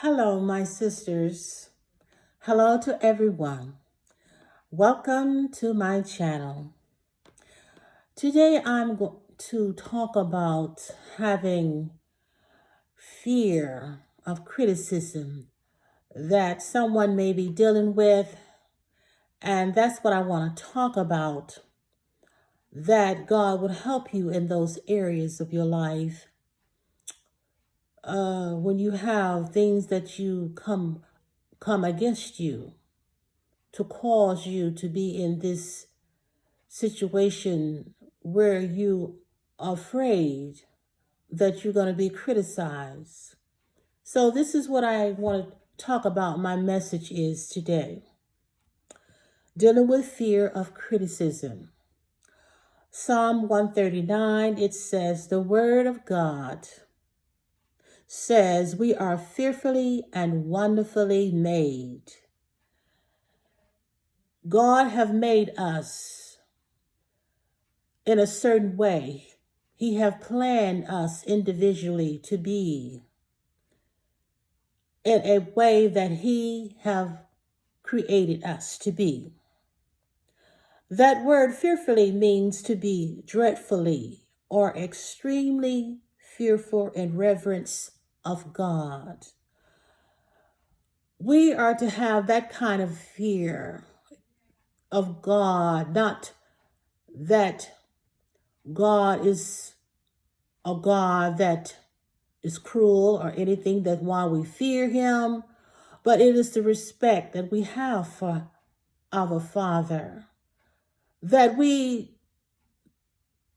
Hello, my sisters. Hello to everyone. Welcome to my channel. Today I'm going to talk about having fear of criticism that someone may be dealing with, and that's what I want to talk about, that God would help you in those areas of your life. When you have things that you come against you, to cause you to be in this situation where you are afraid that you're going to be criticized. So this is what I want to talk about. My message is today. Dealing with fear of criticism. Psalm 139, it says, the word of God says we are fearfully and wonderfully made. God have made us in a certain way. He have planned us individually to be in a way that He have created us to be. That word fearfully means to be dreadfully or extremely fearful in reverence of God. We are to have that kind of fear of God, not that God is a God that is cruel or anything, that why we fear Him, but it is the respect that we have for our Father, that we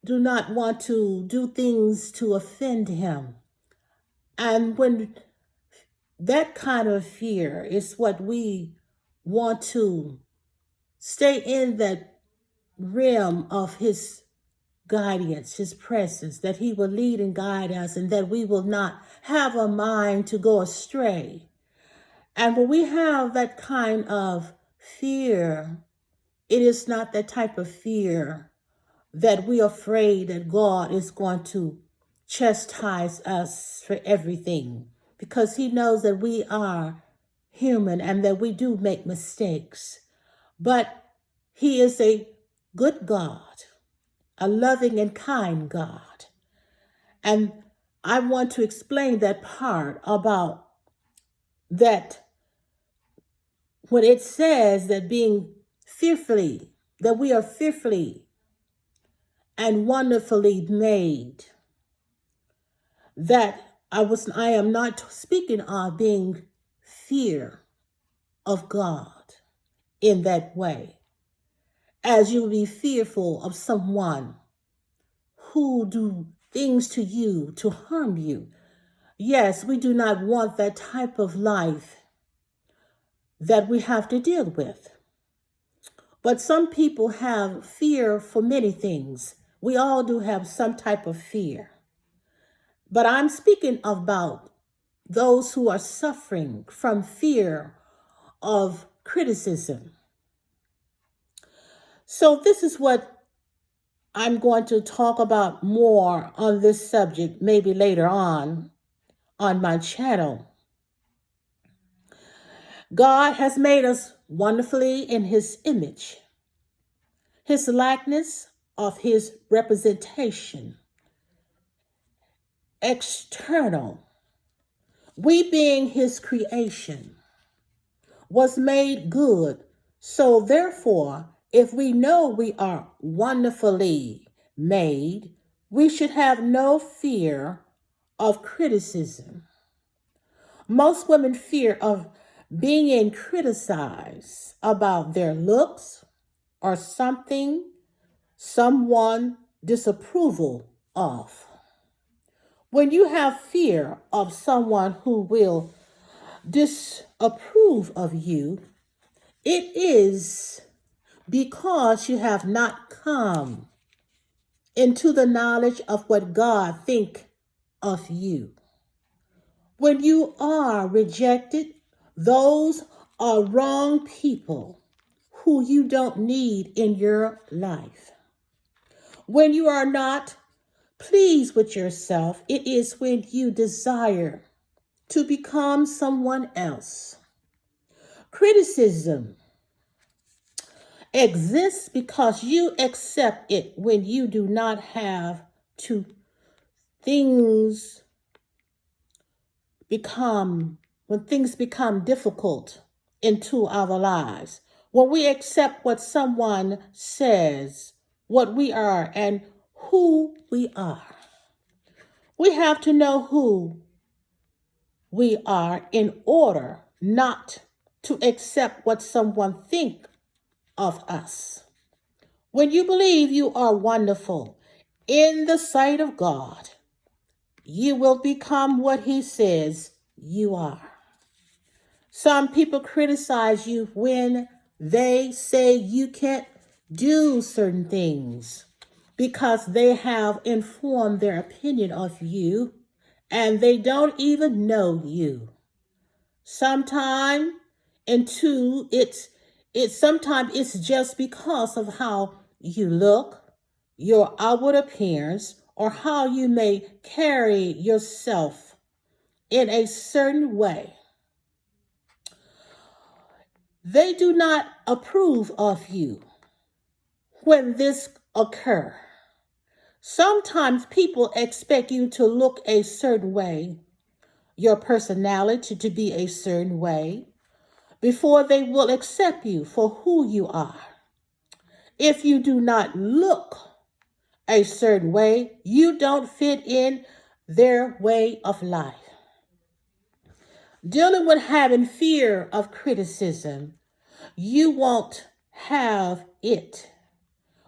do not want to do things to offend Him. And when that kind of fear is what we want to stay in, that realm of His guidance, His presence, that He will lead and guide us, and that we will not have a mind to go astray. And when we have that kind of fear, it is not that type of fear that we're afraid that God is going to chastise us for everything, because He knows that we are human and that we do make mistakes. But He is a good God, a loving and kind God. And I want to explain that part about that when it says that that we are fearfully and wonderfully made, that I am not speaking of being fear of God in that way, as you will be fearful of someone who do things to you to harm you. Yes, we do not want that type of life that we have to deal with. But some people have fear for many things. We all do have some type of fear. But I'm speaking about those who are suffering from fear of criticism. So this is what I'm going to talk about more on this subject, maybe later on my channel. God has made us wonderfully in His image, His likeness of His representation, external. We being His creation was made good. So therefore, if we know we are wonderfully made, we should have no fear of criticism. Most women fear of being criticized about their looks or someone disapproval of. When you have fear of someone who will disapprove of you, it is because you have not come into the knowledge of what God thinks of you. When you are rejected, those are wrong people who you don't need in your life. When you are not pleased with yourself, it is when you desire to become someone else. Criticism exists because you accept it when you do not have to. Things become, when things become difficult into our lives, when we accept what someone says, what we are, and who we are. We have to know who we are in order not to accept what someone thinks of us. When you believe you are wonderful in the sight of God, you will become what He says you are. Some people criticize you when they say you can't do certain things because they have informed their opinion of you and they don't even know you. Sometimes, and two, sometimes it's just because of how you look, your outward appearance, or how you may carry yourself in a certain way. They do not approve of you when this occurs. Sometimes people expect you to look a certain way, your personality to be a certain way, before they will accept you for who you are. If you do not look a certain way, you don't fit in their way of life. Dealing with having fear of criticism, you won't have it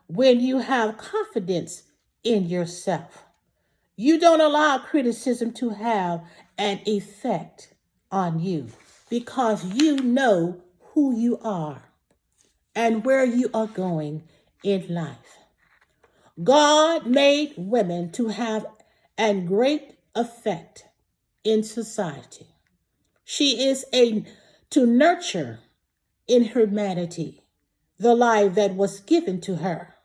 when you have confidence in yourself. You don't allow criticism to have an effect on you because you know who you are and where you are going in life. God made women to have a great effect in society. She is to nurture in humanity the life that was given to her.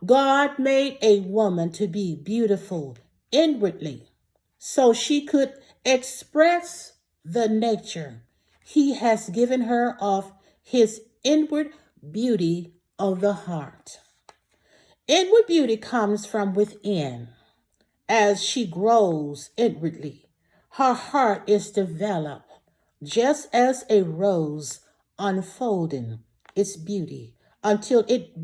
God made a woman to be beautiful inwardly so she could express the nature He has given her of His inward beauty of the heart. Inward beauty comes from within. As she grows inwardly, her heart is developed just as a rose unfolding its beauty until it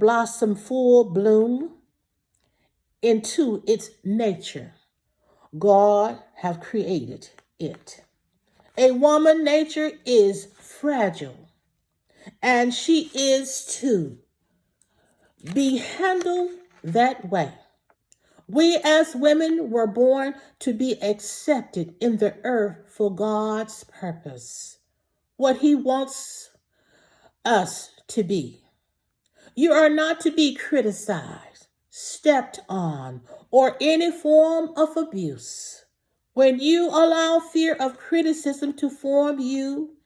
blossom full bloom into its nature. God have created it. A woman nature is fragile, and she is to be handled that way. We as women were born to be accepted in the earth for God's purpose, what He wants us to be. You are not to be criticized, stepped on, or any form of abuse. When you allow fear of criticism to form you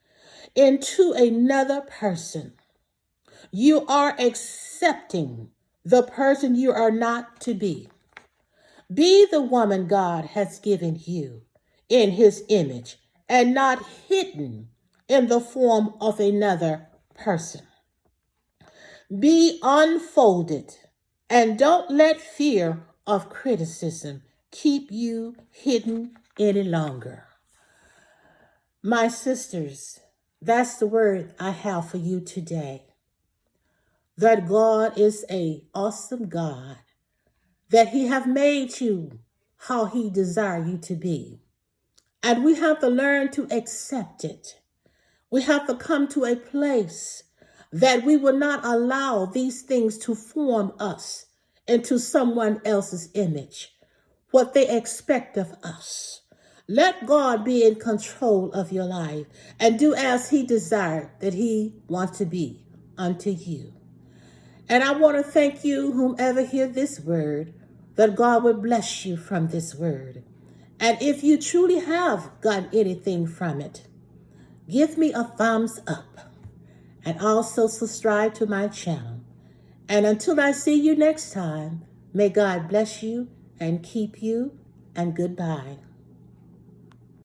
into another person, you are accepting the person you are not to be. Be the woman God has given you in His image and not hidden in the form of another person. Be unfolded and don't let fear of criticism keep you hidden any longer. My sisters, that's the word I have for you today. That God is an awesome God, that He have made you how He desire you to be. And we have to learn to accept it. We have to come to a place that we will not allow these things to form us into someone else's image, what they expect of us. Let God be in control of your life and do as He desired that He wants to be unto you. And I want to thank you, whomever hear this word, that God will bless you from this word. And if you truly have gotten anything from it, give me a thumbs up and also subscribe to my channel. And until I see you next time, may God bless you and keep you, and goodbye.